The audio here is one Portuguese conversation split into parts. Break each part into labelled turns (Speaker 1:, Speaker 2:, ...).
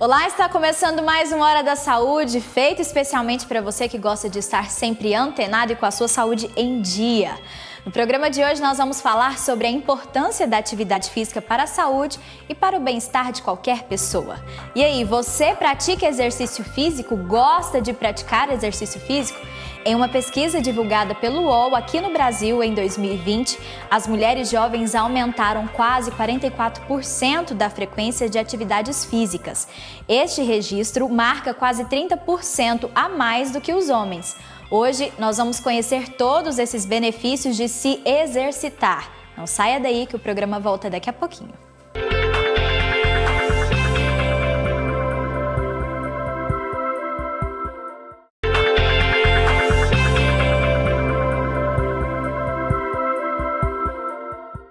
Speaker 1: Olá, está começando mais uma Hora da Saúde, feito especialmente para você que gosta de estar sempre antenado e com a sua saúde em dia. No programa de hoje nós vamos falar sobre a importância da atividade física para a saúde e para o bem-estar de qualquer pessoa. E aí, você pratica exercício físico? Gosta de praticar exercício físico? Em uma pesquisa divulgada pelo UOL aqui no Brasil em 2020, as mulheres jovens aumentaram quase 44% da frequência de atividades físicas. Este registro marca quase 30% a mais do que os homens. Hoje nós vamos conhecer todos esses benefícios de se exercitar. Não saia daí que o programa volta daqui a pouquinho.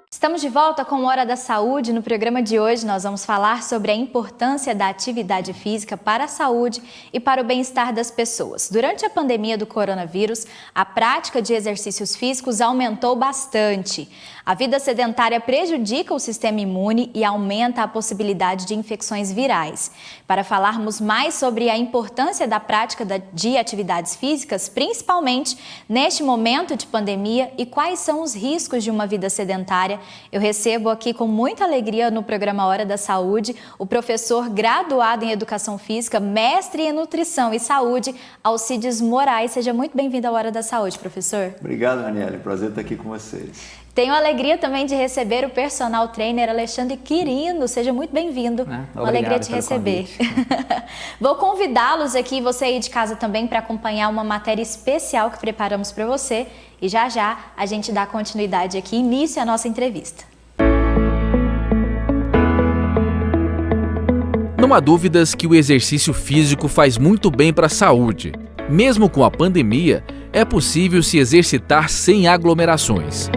Speaker 1: Estamos de volta com Hora da Saúde. No programa de hoje nós vamos falar sobre a importância da atividade física para a saúde e para o bem-estar das pessoas. Durante a pandemia do coronavírus, a prática de exercícios físicos aumentou bastante. A vida sedentária prejudica o sistema imune e aumenta a possibilidade de infecções virais. Para falarmos mais sobre a importância da prática de atividades físicas, principalmente neste momento de pandemia, e quais são os riscos de uma vida sedentária, eu recebo aqui com muita alegria no programa Hora da Saúde o professor graduado em Educação Física, mestre em Nutrição e Saúde, Alcides Moraes. Seja muito bem-vindo à Hora da Saúde, professor.
Speaker 2: Obrigado, Raniele. Prazer estar aqui com vocês.
Speaker 1: Tenho a alegria também de receber o personal trainer Alexandre Quirino. Seja muito bem-vindo. Uma alegria te receber. Vou convidá-los aqui, você aí de casa também, para acompanhar uma matéria especial que preparamos para você. E já a gente dá continuidade aqui, início à nossa entrevista.
Speaker 3: Não há dúvidas que o exercício físico faz muito bem para a saúde. Mesmo com a pandemia, é possível se exercitar sem aglomerações.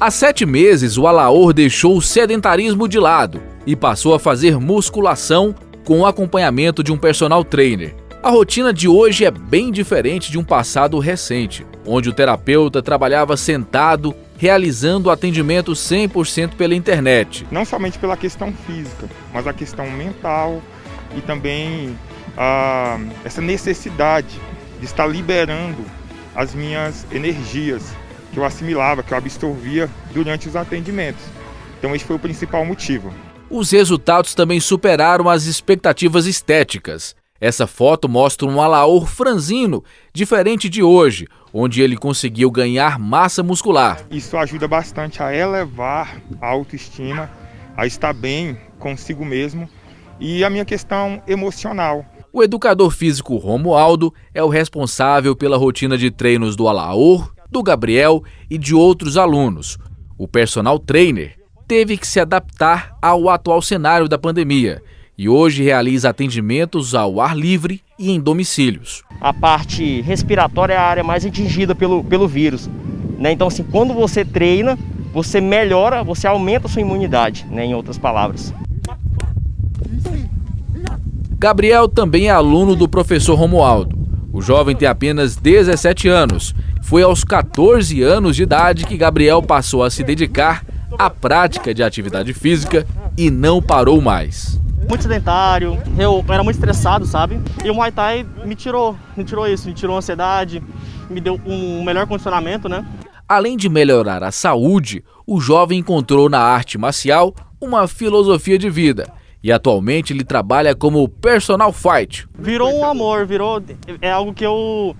Speaker 3: Há 7 meses, o Alaor deixou o sedentarismo de lado e passou a fazer musculação com o acompanhamento de um personal trainer. A rotina de hoje é bem diferente de um passado recente, onde o terapeuta trabalhava sentado, realizando atendimento 100% pela internet.
Speaker 4: Não somente pela questão física, mas a questão mental e também essa necessidade de estar liberando as minhas energias que eu assimilava, que eu absorvia durante os atendimentos. Então esse foi o principal motivo.
Speaker 3: Os resultados também superaram as expectativas estéticas. Essa foto mostra um Alaor franzino, diferente de hoje, onde ele conseguiu ganhar massa muscular.
Speaker 4: Isso ajuda bastante a elevar a autoestima, a estar bem consigo mesmo e a minha questão emocional.
Speaker 3: O educador físico Romualdo é o responsável pela rotina de treinos do Alaor, do Gabriel e de outros alunos. O personal trainer teve que se adaptar ao atual cenário da pandemia e hoje realiza atendimentos ao ar livre e em domicílios.
Speaker 5: A parte respiratória é a área mais atingida pelo vírus, né? Então, assim, quando você treina, você melhora, você aumenta a sua imunidade, né? Em outras palavras.
Speaker 3: Gabriel também é aluno do professor Romualdo. O jovem tem apenas 17 anos. Foi aos 14 anos de idade que Gabriel passou a se dedicar à prática de atividade física e não parou mais.
Speaker 5: Muito sedentário, eu era muito estressado, sabe? E o Muay Thai me tirou isso, me tirou a ansiedade, me deu um melhor condicionamento, né?
Speaker 3: Além de melhorar a saúde, o jovem encontrou na arte marcial uma filosofia de vida. E atualmente ele trabalha como personal fight.
Speaker 5: Virou um amor, é algo que eu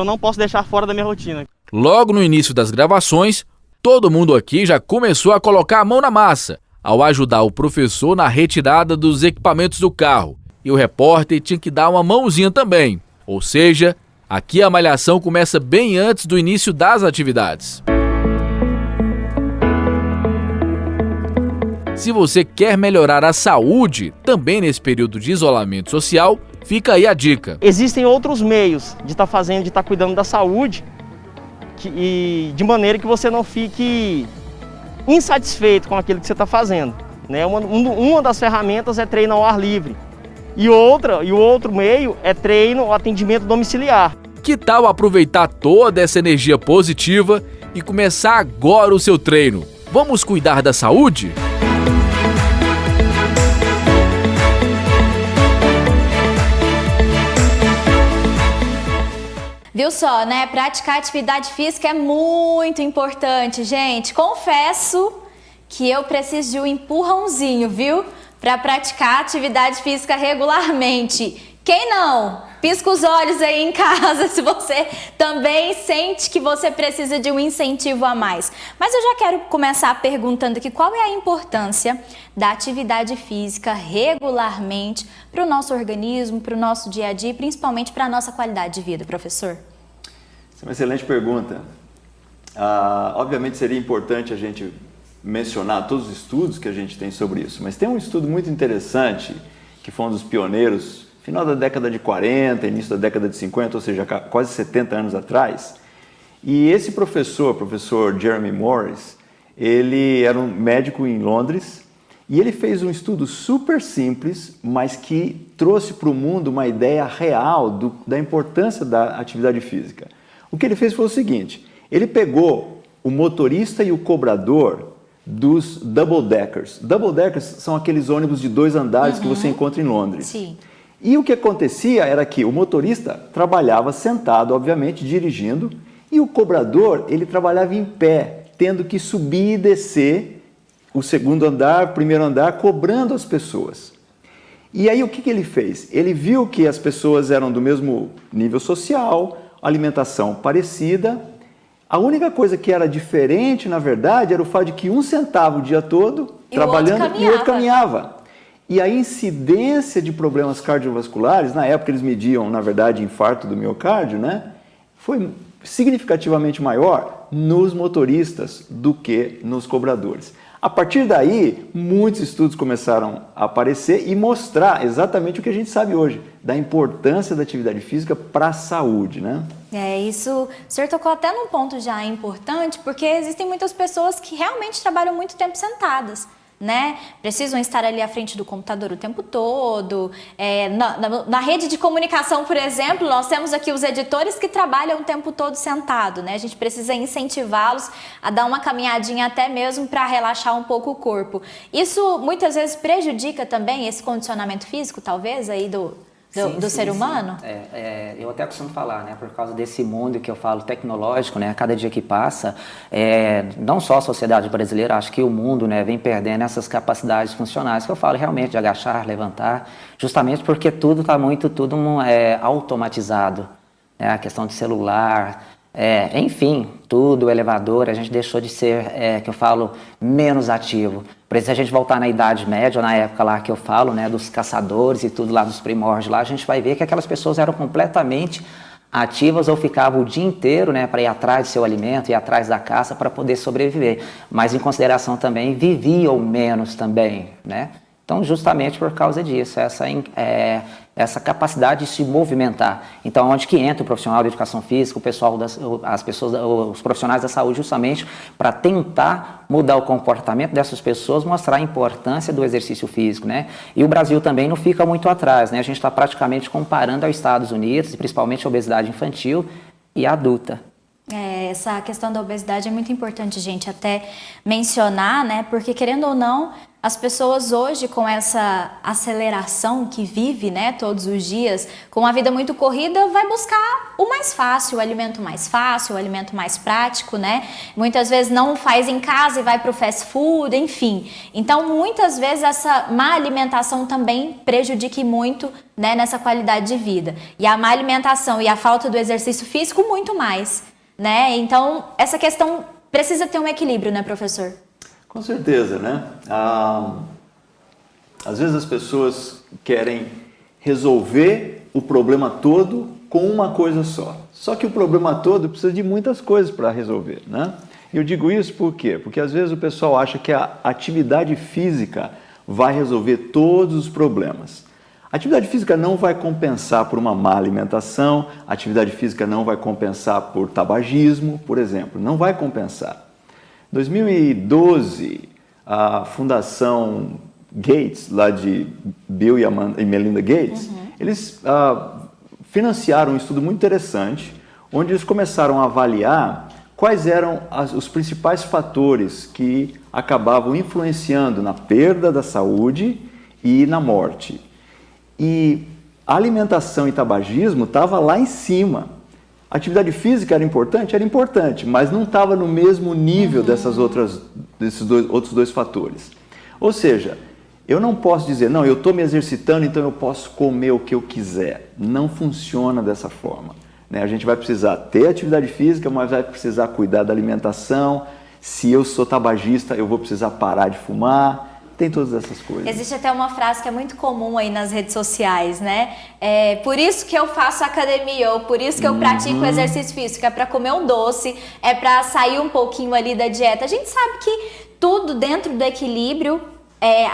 Speaker 5: não posso deixar fora da minha rotina.
Speaker 3: Logo no início das gravações, todo mundo aqui já começou a colocar a mão na massa, ao ajudar o professor na retirada dos equipamentos do carro. E o repórter tinha que dar uma mãozinha também. Ou seja, aqui a malhação começa bem antes do início das atividades. Se você quer melhorar a saúde, também nesse período de isolamento social, fica aí a dica.
Speaker 5: Existem outros meios de estar cuidando da saúde e de maneira que você não fique insatisfeito com aquilo que você está fazendo, né? Uma das ferramentas é treino ao ar livre e o outro meio é treino ou atendimento domiciliar.
Speaker 3: Que tal aproveitar toda essa energia positiva e começar agora o seu treino? Vamos cuidar da saúde?
Speaker 1: Viu só, né? Praticar atividade física é muito importante, gente. Confesso que eu preciso de um empurrãozinho, viu? Para praticar atividade física regularmente. Quem não? Pisca os olhos aí em casa se você também sente que você precisa de um incentivo a mais. Mas eu já quero começar perguntando aqui qual é a importância da atividade física regularmente para o nosso organismo, para o nosso dia a dia e principalmente para a nossa qualidade de vida, professor?
Speaker 2: Essa é uma excelente pergunta. Obviamente seria importante a gente mencionar todos os estudos que a gente tem sobre isso, mas tem um estudo muito interessante que foi um dos pioneiros final da década de 40, início da década de 50, ou seja, quase 70 anos atrás. E esse professor Jeremy Morris, ele era um médico em Londres e ele fez um estudo super simples, mas que trouxe para o mundo uma ideia real da importância da atividade física. O que ele fez foi o seguinte, ele pegou o motorista e o cobrador dos double deckers. Double deckers são aqueles ônibus de 2 andares que você encontra em Londres.
Speaker 1: Sim.
Speaker 2: E o que acontecia era que o motorista trabalhava sentado, obviamente, dirigindo, e o cobrador, ele trabalhava em pé, tendo que subir e descer o 2º andar, o 1º andar, cobrando as pessoas. E aí o que ele fez? Ele viu que as pessoas eram do mesmo nível social, alimentação parecida. A única coisa que era diferente, na verdade, era o fato de que um sentava o dia todo trabalhando e o outro caminhava. E a incidência de problemas cardiovasculares, na época eles mediam, na verdade, infarto do miocárdio, né? Foi significativamente maior nos motoristas do que nos cobradores. A partir daí, muitos estudos começaram a aparecer e mostrar exatamente o que a gente sabe hoje, da importância da atividade física para a saúde, né?
Speaker 1: Isso, o senhor tocou até num ponto já importante, porque existem muitas pessoas que realmente trabalham muito tempo sentadas, né? Precisam estar ali à frente do computador o tempo todo. Na rede de comunicação, por exemplo, nós temos aqui os editores que trabalham o tempo todo sentado, né? A gente precisa incentivá-los a dar uma caminhadinha até mesmo para relaxar um pouco o corpo. Isso muitas vezes prejudica também esse condicionamento físico, talvez, aí do ser humano?
Speaker 6: Eu até costumo falar, né, por causa desse mundo que eu falo tecnológico, né, a cada dia que passa, não só a sociedade brasileira, acho que o mundo, né, vem perdendo essas capacidades funcionais que eu falo realmente de agachar, levantar, justamente porque tudo está tudo automatizado, né, a questão de celular, enfim, tudo, elevador, a gente deixou de ser, que eu falo, menos ativo. Por isso, se a gente voltar na Idade Média, ou na época lá que eu falo, né, dos caçadores e tudo lá dos primórdios lá, a gente vai ver que aquelas pessoas eram completamente ativas ou ficavam o dia inteiro, né, para ir atrás do seu alimento, ir atrás da caça para poder sobreviver. Mas, em consideração também, viviam menos também, né? Então, justamente por causa disso, essa capacidade de se movimentar. Então, onde que entra o profissional de educação física, os profissionais da saúde, justamente para tentar mudar o comportamento dessas pessoas, mostrar a importância do exercício físico, né? E o Brasil também não fica muito atrás, né? A gente está praticamente comparando aos Estados Unidos, principalmente a obesidade infantil e adulta.
Speaker 1: Essa questão da obesidade é muito importante, gente, até mencionar, né? Porque, querendo ou não, as pessoas hoje, com essa aceleração que vive, né, todos os dias, com uma vida muito corrida, vai buscar o mais fácil, o alimento mais fácil, o alimento mais prático, né? Muitas vezes não faz em casa e vai para o fast food, enfim. Então, muitas vezes essa má alimentação também prejudica muito, né, nessa qualidade de vida. E a má alimentação e a falta do exercício físico, muito mais, né? Então, essa questão precisa ter um equilíbrio, né, professor?
Speaker 2: Com certeza, né? Às vezes as pessoas querem resolver o problema todo com uma coisa só. Só que o problema todo precisa de muitas coisas para resolver, né? Eu digo isso por quê? Porque às vezes o pessoal acha que a atividade física vai resolver todos os problemas. A atividade física não vai compensar por uma má alimentação, a atividade física não vai compensar por tabagismo, por exemplo, não vai compensar. Em 2012, a Fundação Gates, lá de Bill e Melinda Gates, eles financiaram um estudo muito interessante, onde eles começaram a avaliar quais eram os principais fatores que acabavam influenciando na perda da saúde e na morte. E a alimentação e tabagismo estava lá em cima. A atividade física era importante, mas não estava no mesmo nível desses outros dois fatores. Ou seja, eu não posso dizer, não, eu estou me exercitando, então eu posso comer o que eu quiser. Não funciona dessa forma, né? A gente vai precisar ter atividade física, mas vai precisar cuidar da alimentação. Se eu sou tabagista, eu vou precisar parar de fumar. Tem todas essas coisas.
Speaker 1: Existe até uma frase que é muito comum aí nas redes sociais, né? Por isso que eu faço academia, ou por isso que eu pratico exercício físico, é para comer um doce, é para sair um pouquinho ali da dieta. A gente sabe que tudo dentro do equilíbrio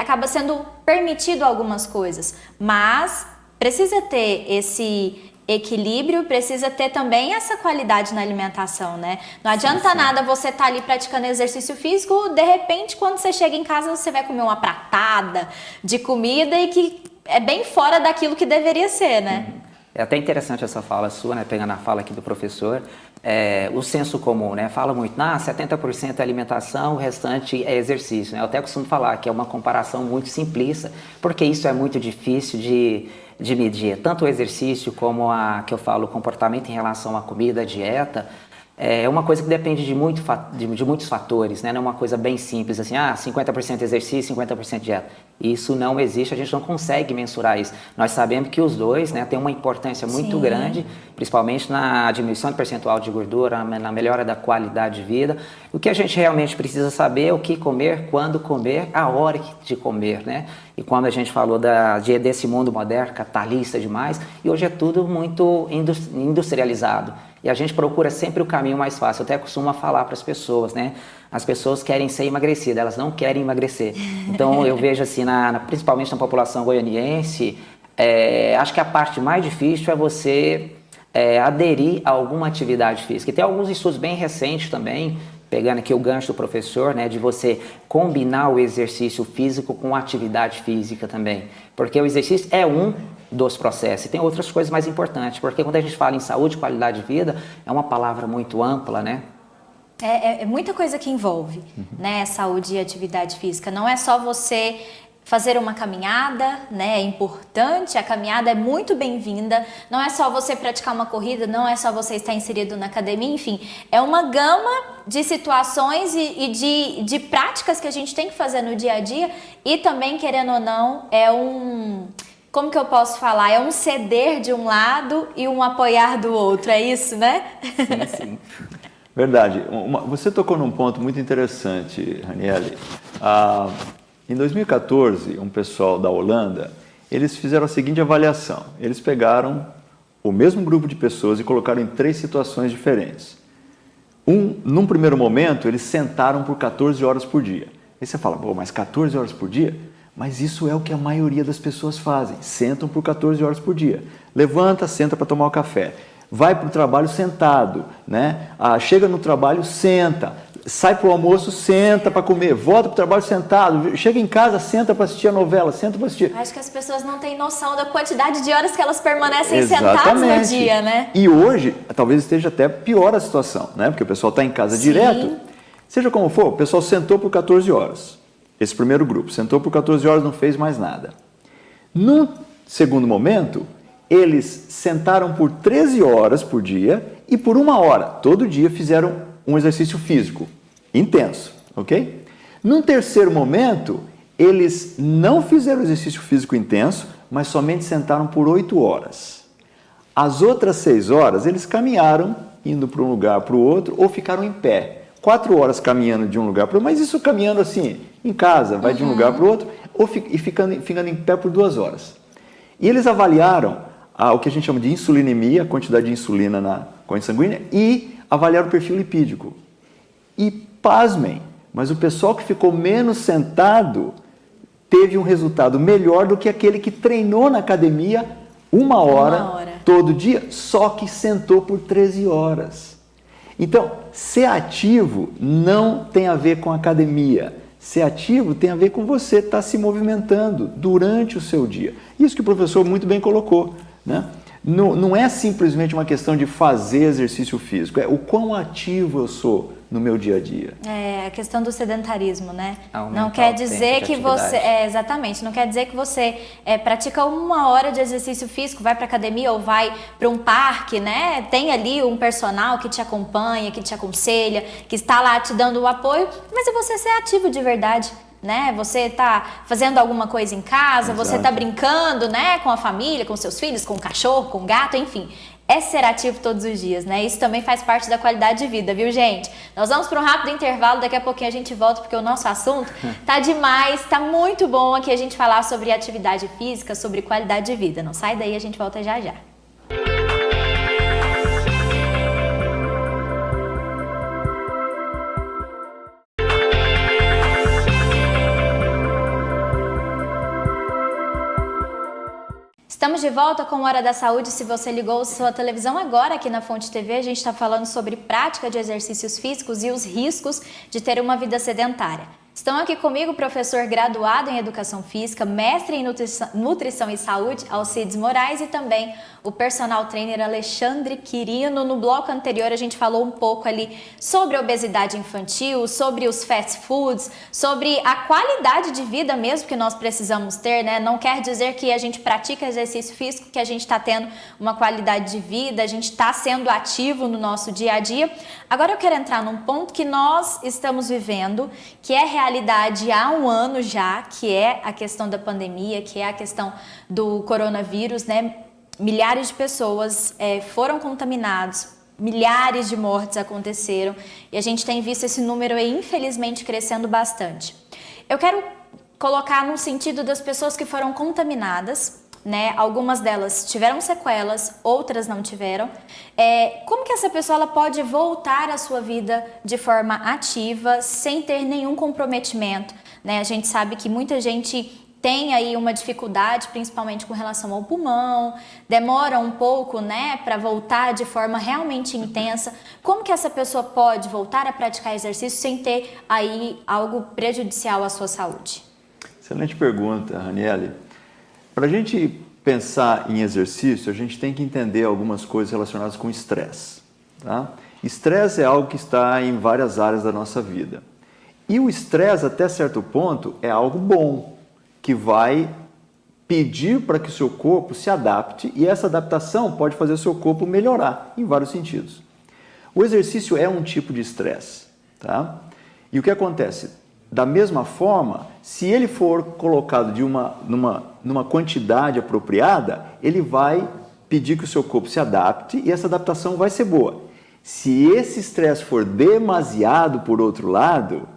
Speaker 1: acaba sendo permitido algumas coisas, mas precisa ter esse equilíbrio, precisa ter também essa qualidade na alimentação, né? Não adianta nada você estar ali praticando exercício físico, de repente quando você chega em casa você vai comer uma pratada de comida e que é bem fora daquilo que deveria ser, né?
Speaker 6: É até interessante essa fala sua, né? Pegando a fala aqui do professor, o senso comum, né? Fala muito, 70% é alimentação, o restante é exercício, né? Eu até costumo falar que é uma comparação muito simplista, porque isso é muito difícil de medir, tanto o exercício como que eu falo, o comportamento em relação à comida, à dieta, é uma coisa que depende de muitos fatores, né? Não é uma coisa bem simples, assim, 50% exercício, 50% dieta. Isso não existe, a gente não consegue mensurar isso. Nós sabemos que os dois, né, têm uma importância muito grande, principalmente na diminuição do percentual de gordura, na melhora da qualidade de vida. O que a gente realmente precisa saber é o que comer, quando comer, a hora de comer, né? E quando a gente falou desse mundo moderno, capitalista demais, e hoje é tudo muito industrializado. E a gente procura sempre o caminho mais fácil. Eu até costumo falar para as pessoas, né? As pessoas querem ser emagrecidas, elas não querem emagrecer. Então eu vejo assim, principalmente na população goianiense, acho que a parte mais difícil é você aderir a alguma atividade física. E tem alguns estudos bem recentes também, pegando aqui o gancho do professor, né, de você combinar o exercício físico com a atividade física também. Porque o exercício é um dos processos. E tem outras coisas mais importantes, porque quando a gente fala em saúde e qualidade de vida, é uma palavra muito ampla, né?
Speaker 1: É muita coisa que envolve, né, saúde e atividade física. Não é só você fazer uma caminhada, né, é importante, a caminhada é muito bem-vinda. Não é só você praticar uma corrida, não é só você estar inserido na academia, enfim. É uma gama de situações e de práticas que a gente tem que fazer no dia a dia. E também, querendo ou não, como que eu posso falar? É um ceder de um lado e um apoiar do outro, é isso, né?
Speaker 6: Sim, sim.
Speaker 2: Verdade. Você tocou num ponto muito interessante, Raniele. Em 2014, um pessoal da Holanda, eles fizeram a seguinte avaliação. Eles pegaram o mesmo grupo de pessoas e colocaram em 3 situações diferentes. Num primeiro momento, eles sentaram por 14 horas por dia. Aí você fala, mas 14 horas por dia? Mas isso é o que a maioria das pessoas fazem. Sentam por 14 horas por dia. Levanta, senta para tomar o café. Vai para o trabalho sentado, né? Chega no trabalho, senta. Sai para o almoço, senta para comer. Volta para o trabalho sentado. Chega em casa, senta para assistir a novela, senta para assistir.
Speaker 1: Acho que as pessoas não têm noção da quantidade de horas que elas permanecem sentadas no dia, né?
Speaker 2: E hoje, talvez esteja até pior a situação, né? Porque o pessoal está em casa direto. Seja como for, o pessoal sentou por 14 horas. Esse primeiro grupo sentou por 14 horas, não fez mais nada. No segundo momento, eles sentaram por 13 horas por dia e por 1 hora, todo dia, fizeram um exercício físico intenso, ok? Num terceiro momento, eles não fizeram exercício físico intenso, mas somente sentaram por 8 horas. As outras 6 horas, eles caminharam, indo para um lugar para o outro, ou ficaram em pé. 4 horas caminhando de um lugar para o outro, mas isso caminhando assim, em casa, vai de um lugar para o outro, e ficando em pé por 2 horas. E eles avaliaram o que a gente chama de insulinemia, a quantidade de insulina na corrente sanguínea, e avaliaram o perfil lipídico. E, pasmem, mas o pessoal que ficou menos sentado teve um resultado melhor do que aquele que treinou na academia 1 hora todo dia, só que sentou por 13 horas. Então, ser ativo não tem a ver com academia. Ser ativo tem a ver com você estar se movimentando durante o seu dia. Isso que o professor muito bem colocou, né? Não é simplesmente uma questão de fazer exercício físico, é o quão ativo eu sou no meu dia a dia.
Speaker 1: É a questão do sedentarismo, né?
Speaker 6: Aumentar
Speaker 1: Não quer
Speaker 6: o
Speaker 1: dizer
Speaker 6: tempo de
Speaker 1: que você...
Speaker 6: atividade.
Speaker 1: exatamente, não quer dizer que você pratica 1 hora de exercício físico, vai para academia ou vai para um parque, né? Tem ali um personal que te acompanha, que te aconselha, que está lá te dando o apoio, mas é você ser ativo de verdade. Né? Você está fazendo alguma coisa em casa,
Speaker 2: Exato.
Speaker 1: você está brincando, né, com a família, com seus filhos, com o cachorro, com o gato, enfim. É ser ativo todos os dias, né? Isso também faz parte da qualidade de vida, viu, gente? Nós vamos para um rápido intervalo, daqui a pouquinho a gente volta, porque o nosso assunto tá demais, tá muito bom aqui a gente falar sobre atividade física, sobre qualidade de vida. Não sai daí, a gente volta já já. Estamos de volta com Hora da Saúde. Se você ligou sua televisão agora aqui na Fonte TV, a gente está falando sobre prática de exercícios físicos e os riscos de ter uma vida sedentária. Estão aqui comigo o professor graduado em Educação Física, mestre em Nutrição e Saúde, Alcides Moraes, e também o personal trainer Alexandre Quirino. No bloco anterior a gente falou um pouco ali sobre a obesidade infantil, sobre os fast foods, sobre a qualidade de vida mesmo que nós precisamos ter, né? Não quer dizer que a gente pratica exercício físico, que a gente está tendo uma qualidade de vida, a gente está sendo ativo no nosso dia a dia. Agora eu quero entrar num ponto que nós estamos vivendo, que é realidade há 1 ano já, que é a questão da pandemia, que é a questão do coronavírus, né? Milhares de pessoas foram contaminados, milhares de mortes aconteceram e a gente tem visto esse número aí, infelizmente, crescendo bastante. Eu quero colocar no sentido das pessoas que foram contaminadas, né? Algumas delas tiveram sequelas, outras não tiveram. Como que essa pessoa ela pode voltar à sua vida de forma ativa, sem ter nenhum comprometimento, né? A gente sabe que muita gente tem aí uma dificuldade, principalmente com relação ao pulmão, demora um pouco, né, para voltar de forma realmente intensa. Como que essa pessoa pode voltar a praticar exercício sem ter aí algo prejudicial à sua saúde?
Speaker 2: Excelente pergunta, Raniele. Para a gente pensar em exercício, a gente tem que entender algumas coisas relacionadas com estresse. Tá? Estresse é algo que está em várias áreas da nossa vida. E o estresse, até certo ponto, é algo bom, que vai pedir para que o seu corpo se adapte, e essa adaptação pode fazer o seu corpo melhorar em vários sentidos. O exercício é um tipo de estresse, tá? E o que acontece? Da mesma forma, se ele for colocado numa quantidade apropriada, ele vai pedir que o seu corpo se adapte e essa adaptação vai ser boa. Se esse estresse for demasiado, por outro lado,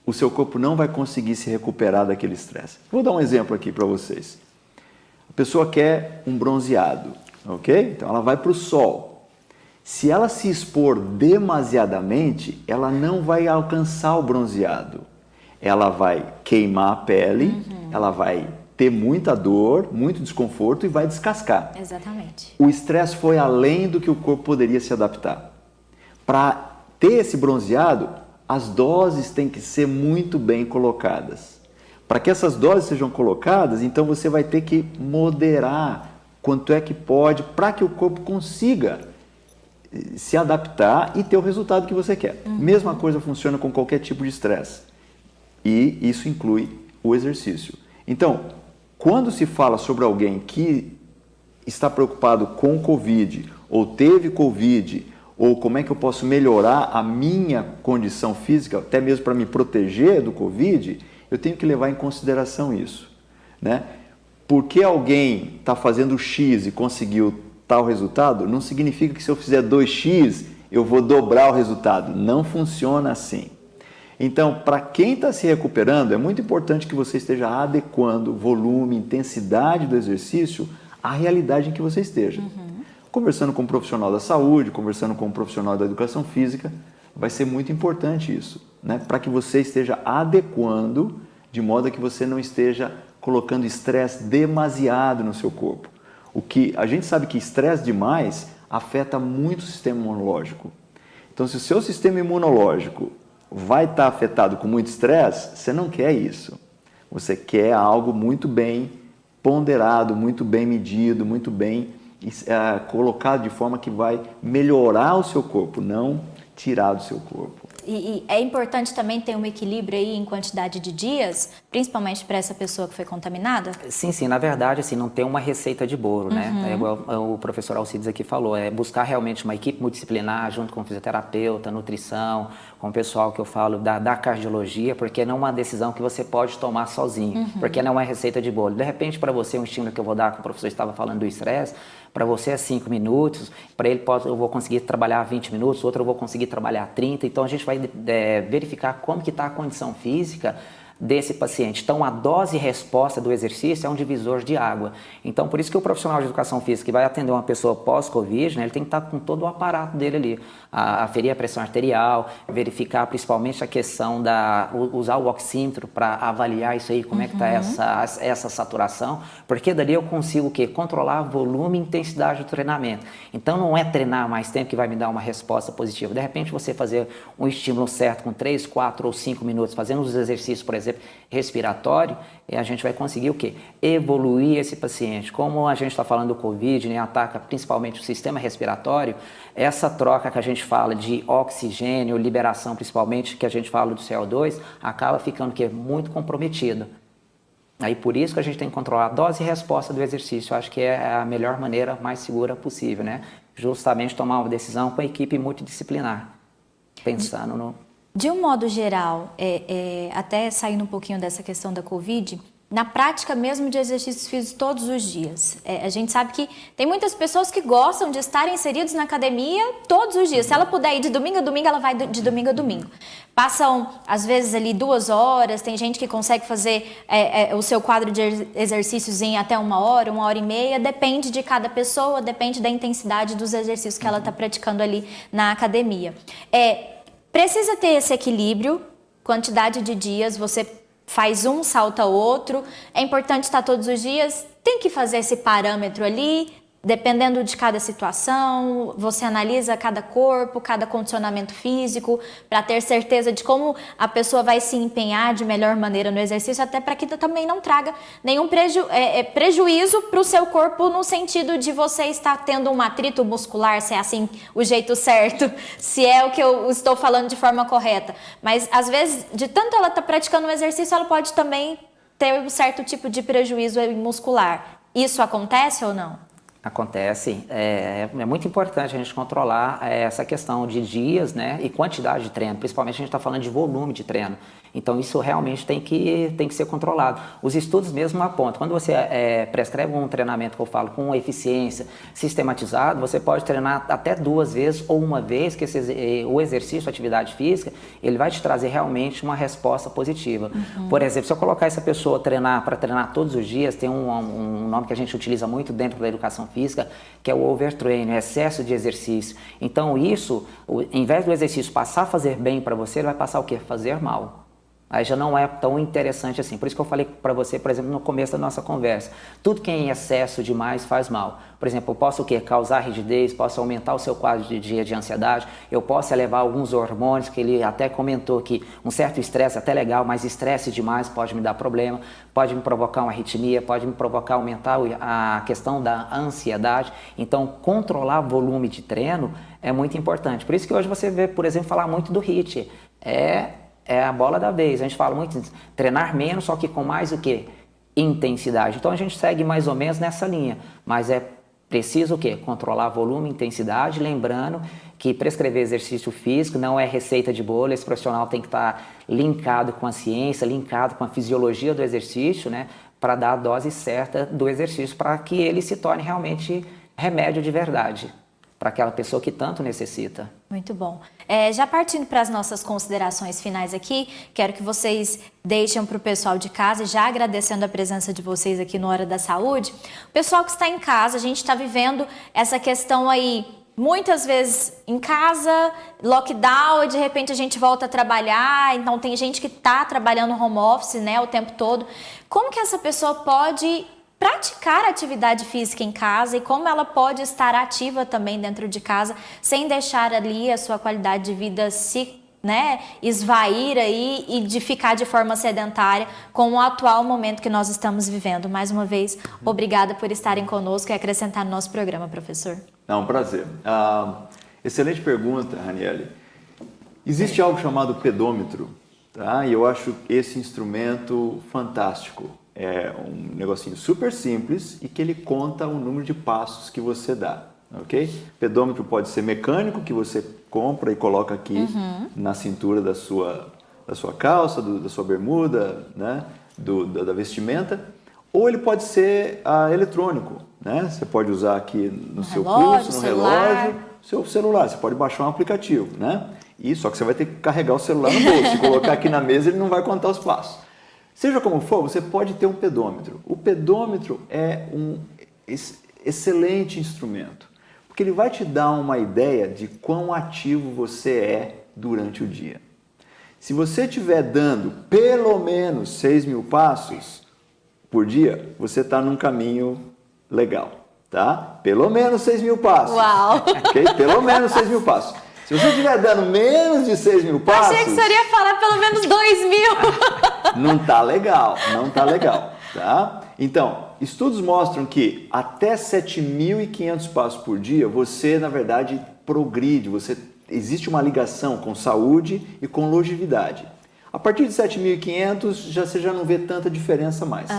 Speaker 2: o seu corpo não vai conseguir se recuperar daquele estresse. Vou dar um exemplo aqui para vocês. A pessoa quer um bronzeado, ok? Então ela vai para o sol. Se ela se expor demasiadamente, ela não vai alcançar o bronzeado. Ela vai queimar a pele, ela vai ter muita dor, muito desconforto e vai descascar.
Speaker 1: Exatamente.
Speaker 2: O estresse foi além do que o corpo poderia se adaptar. Para ter esse bronzeado, as doses têm que ser muito bem colocadas. Para que essas doses sejam colocadas, então você vai ter que moderar quanto é que pode para que o corpo consiga se adaptar e ter o resultado que você quer. Mesma coisa funciona com qualquer tipo de estresse. E isso inclui o exercício. Então, quando se fala sobre alguém que está preocupado com Covid, ou teve Covid, ou como é que eu posso melhorar a minha condição física, até mesmo para me proteger do Covid, eu tenho que levar em consideração isso, né? Porque alguém está fazendo X e conseguiu tal resultado, não significa que se eu fizer 2X, eu vou dobrar o resultado. Não funciona assim. Então, para quem está se recuperando, é muito importante que você esteja adequando o volume, intensidade do exercício à realidade em que você esteja. Conversando com um profissional da saúde, conversando com um profissional da educação física, vai ser muito importante isso, né? Para que você esteja adequando de modo a que você não esteja colocando estresse demasiado no seu corpo. A gente sabe que estresse demais afeta muito o sistema imunológico. Então, se o seu sistema imunológico vai estar afetado com muito estresse, você não quer isso. Você quer algo muito bem ponderado, muito bem medido, muito bem colocado de forma que vai melhorar o seu corpo, não tirar do seu corpo.
Speaker 1: E é importante também ter um equilíbrio aí em quantidade de dias, principalmente para essa pessoa que foi contaminada?
Speaker 6: Sim, na verdade, assim, não tem uma receita de bolo, né? É igual o professor Alcides aqui falou, é buscar realmente uma equipe multidisciplinar, junto com fisioterapeuta, nutrição, com o pessoal que eu falo da cardiologia, porque não é uma decisão que você pode tomar sozinho, porque não é receita de bolo. De repente, para você, um estímulo que eu vou dar, como o professor estava falando do estresse, para você é 5 minutos, para ele eu vou conseguir trabalhar 20 minutos, outro eu vou conseguir trabalhar 30, então a gente vai verificar como que está a condição física desse paciente. Então, a dose e resposta do exercício é um divisor de água. Então, por isso que o profissional de educação física que vai atender uma pessoa pós-Covid, né, ele tem que estar com todo o aparato dele ali. Aferir a pressão arterial, verificar principalmente a questão usar o oxímetro para avaliar isso aí, como é que está essa saturação, porque dali eu consigo o quê? Controlar volume e intensidade do treinamento. Então, não é treinar mais tempo que vai me dar uma resposta positiva. De repente, você fazer um estímulo certo com 3, 4 ou 5 minutos, fazendo os exercícios, por exemplo, respiratório, e a gente vai conseguir o quê? Evoluir esse paciente. Como a gente está falando do Covid, né, ataca principalmente o sistema respiratório, essa troca que a gente fala de oxigênio, liberação principalmente, que a gente fala do CO2, acaba ficando o quê? Muito comprometida. Aí por isso que a gente tem que controlar a dose e resposta do exercício. Eu acho que é a melhor maneira, mais segura possível, né? Justamente tomar uma decisão com a equipe multidisciplinar, pensando no...
Speaker 1: De um modo geral, até saindo um pouquinho dessa questão da Covid, na prática mesmo de exercícios físicos todos os dias, a gente sabe que tem muitas pessoas que gostam de estar inseridos na academia todos os dias. Se ela puder ir de domingo a domingo, ela vai de domingo a domingo. Passam, às vezes, ali 2 horas, tem gente que consegue fazer o seu quadro de exercícios em até 1 hora, 1h30, depende de cada pessoa, depende da intensidade dos exercícios que ela está praticando ali na academia. Precisa ter esse equilíbrio, quantidade de dias, você faz um, salta outro. É importante estar todos os dias, tem que fazer esse parâmetro ali, dependendo de cada situação, você analisa cada corpo, cada condicionamento físico, para ter certeza de como a pessoa vai se empenhar de melhor maneira no exercício, até para que também não traga nenhum prejuízo para o seu corpo, no sentido de você estar tendo um atrito muscular, se é assim o jeito certo, se é o que eu estou falando de forma correta. Mas, às vezes, de tanto ela estar praticando um exercício, ela pode também ter um certo tipo de prejuízo muscular. Isso acontece ou não?
Speaker 6: Acontece, é muito importante a gente controlar essa questão de dias, né, e quantidade de treino, principalmente a gente está falando de volume de treino, então isso realmente tem que ser controlado. Os estudos mesmo apontam, quando você prescreve um treinamento que eu falo com eficiência, sistematizado, você pode treinar até 2 vezes ou 1 vez, que o exercício, a atividade física, ele vai te trazer realmente uma resposta positiva. Por exemplo, se eu colocar essa pessoa para treinar todos os dias, tem um nome que a gente utiliza muito dentro da educação física, que é o overtraining, o excesso de exercício. Então isso, em vez do exercício passar a fazer bem para você, ele vai passar o quê? Fazer mal. Aí já não é tão interessante assim. Por isso que eu falei para você, por exemplo, no começo da nossa conversa, tudo que é em excesso demais faz mal. Por exemplo, eu posso o quê? Causar rigidez, posso aumentar o seu quadro de ansiedade, eu posso elevar alguns hormônios, que ele até comentou que um certo estresse é até legal, mas estresse demais pode me dar problema, pode me provocar uma arritmia, pode me provocar, aumentar a questão da ansiedade. Então, controlar o volume de treino é muito importante. Por isso que hoje você vê, por exemplo, falar muito do HIIT. É a bola da vez. A gente fala muito de treinar menos, só que com mais o quê? Intensidade. Então a gente segue mais ou menos nessa linha, mas é preciso o quê? Controlar volume e intensidade, lembrando que prescrever exercício físico não é receita de bolo, esse profissional tem que estar linkado com a ciência, linkado com a fisiologia do exercício, né? Para dar a dose certa do exercício, para que ele se torne realmente remédio de verdade para aquela pessoa que tanto necessita.
Speaker 1: Muito bom. Já partindo para as nossas considerações finais aqui, quero que vocês deixem para o pessoal de casa, já agradecendo a presença de vocês aqui no Hora da Saúde. O pessoal que está em casa, a gente está vivendo essa questão aí, muitas vezes em casa, lockdown, e de repente a gente volta a trabalhar, então tem gente que está trabalhando home office, né, o tempo todo. Como que essa pessoa pode praticar atividade física em casa e como ela pode estar ativa também dentro de casa, sem deixar ali a sua qualidade de vida se né, esvair aí e de ficar de forma sedentária com o atual momento que nós estamos vivendo. Mais uma vez, obrigada por estarem conosco e acrescentar no nosso programa, professor.
Speaker 2: É um prazer. Excelente pergunta, Raniele. Existe algo chamado pedômetro, tá? E eu acho esse instrumento fantástico. É um negocinho super simples e que ele conta o número de passos que você dá, ok? Pedômetro pode ser mecânico, que você compra e coloca aqui na cintura da sua calça, da sua bermuda, né? Da vestimenta, ou ele pode ser eletrônico, né? Você pode usar aqui no seu pulso, no relógio, seu celular, você pode baixar um aplicativo, né? E só que você vai ter que carregar o celular no bolso, se colocar aqui na mesa ele não vai contar os passos. Seja como for, você pode ter um pedômetro. O pedômetro é um excelente instrumento, porque ele vai te dar uma ideia de quão ativo você é durante o dia. Se você estiver dando pelo menos 6.000 passos por dia, você está num caminho legal, tá? Pelo menos 6.000 passos.
Speaker 1: Uau!
Speaker 2: Ok? Pelo menos 6.000 passos. Se você estiver dando menos de 6.000 passos...
Speaker 1: Achei que você ia falar pelo menos 2.000.
Speaker 2: Não tá legal, tá? Então, estudos mostram que até 7.500 passos por dia, você, na verdade, progride, existe uma ligação com saúde e com longevidade. A partir de 7.500, você já não vê tanta diferença mais.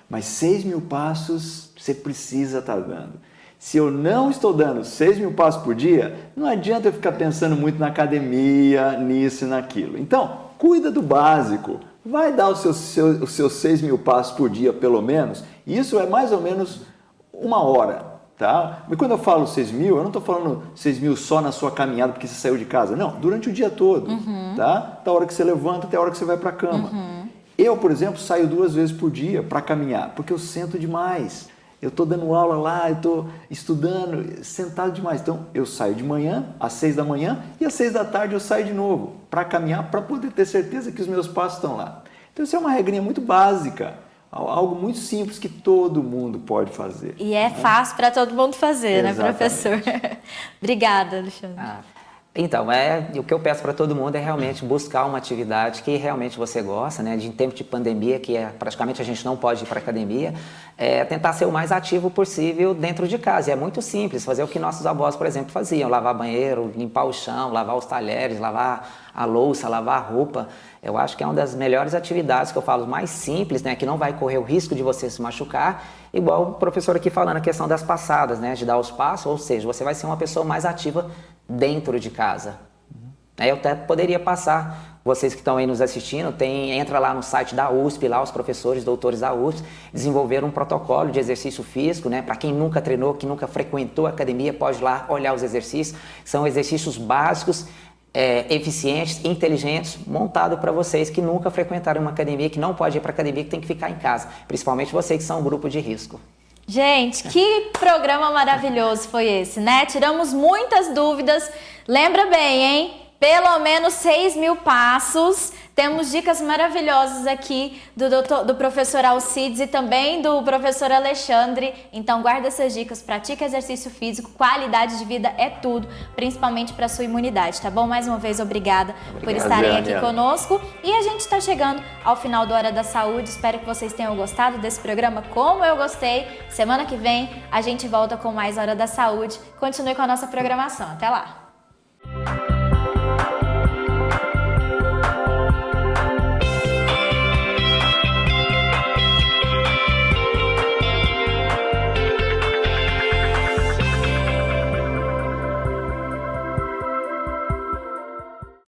Speaker 2: Mas 6.000 passos, você precisa estar dando. Se eu não estou dando 6.000 passos por dia, não adianta eu ficar pensando muito na academia, nisso e naquilo. Então, cuida do básico. Vai dar os seus 6.000 passos por dia, pelo menos. Isso é mais ou menos 1 hora, tá? Mas quando eu falo 6.000, eu não estou falando 6.000 só na sua caminhada porque você saiu de casa. Não, durante o dia todo, tá? Da hora que você levanta até a hora que você vai para a cama. Eu, por exemplo, saio 2 vezes por dia para caminhar, porque eu sento demais. Eu estou dando aula lá, eu estou estudando, sentado demais. Então, eu saio de manhã, às 6 da manhã, e às 6 da tarde eu saio de novo para caminhar, para poder ter certeza que os meus passos estão lá. Então, isso é uma regrinha muito básica, algo muito simples que todo mundo pode fazer.
Speaker 1: E é fácil para todo mundo fazer,
Speaker 2: Exatamente.
Speaker 1: né, professor? Obrigada, Alexandre.
Speaker 6: Então, o que eu peço para todo mundo é realmente buscar uma atividade que realmente você gosta, né? Em tempo de pandemia, que praticamente a gente não pode ir para academia, tentar ser o mais ativo possível dentro de casa. E é muito simples, fazer o que nossos avós, por exemplo, faziam: lavar banheiro, limpar o chão, lavar os talheres, lavar a louça, lavar a roupa. Eu acho que é uma das melhores atividades que eu falo, mais simples, né? Que não vai correr o risco de você se machucar, igual o professor aqui falando a questão das passadas, né? De dar os passos, ou seja, você vai ser uma pessoa mais ativa dentro de casa. Eu até poderia passar, vocês que estão aí nos assistindo, entra lá no site da USP, lá os professores, doutores da USP, desenvolveram um protocolo de exercício físico, né? Para quem nunca treinou, que nunca frequentou a academia, pode ir lá olhar os exercícios. São exercícios básicos, eficientes, inteligentes, montado para vocês que nunca frequentaram uma academia, que não pode ir para academia, que tem que ficar em casa, principalmente vocês que são um grupo de risco.
Speaker 1: Gente, que programa maravilhoso foi esse, né? Tiramos muitas dúvidas. Lembra bem, hein? Pelo menos 6.000 passos. Temos dicas maravilhosas aqui do professor Alcides e também do professor Alexandre. Então guarda essas dicas, pratica exercício físico, qualidade de vida é tudo, principalmente para a sua imunidade, tá bom? Mais uma vez, obrigada por estarem aqui conosco. E a gente está chegando ao final do Hora da Saúde. Espero que vocês tenham gostado desse programa, como eu gostei. Semana que vem a gente volta com mais Hora da Saúde. Continue com a nossa programação. Até lá!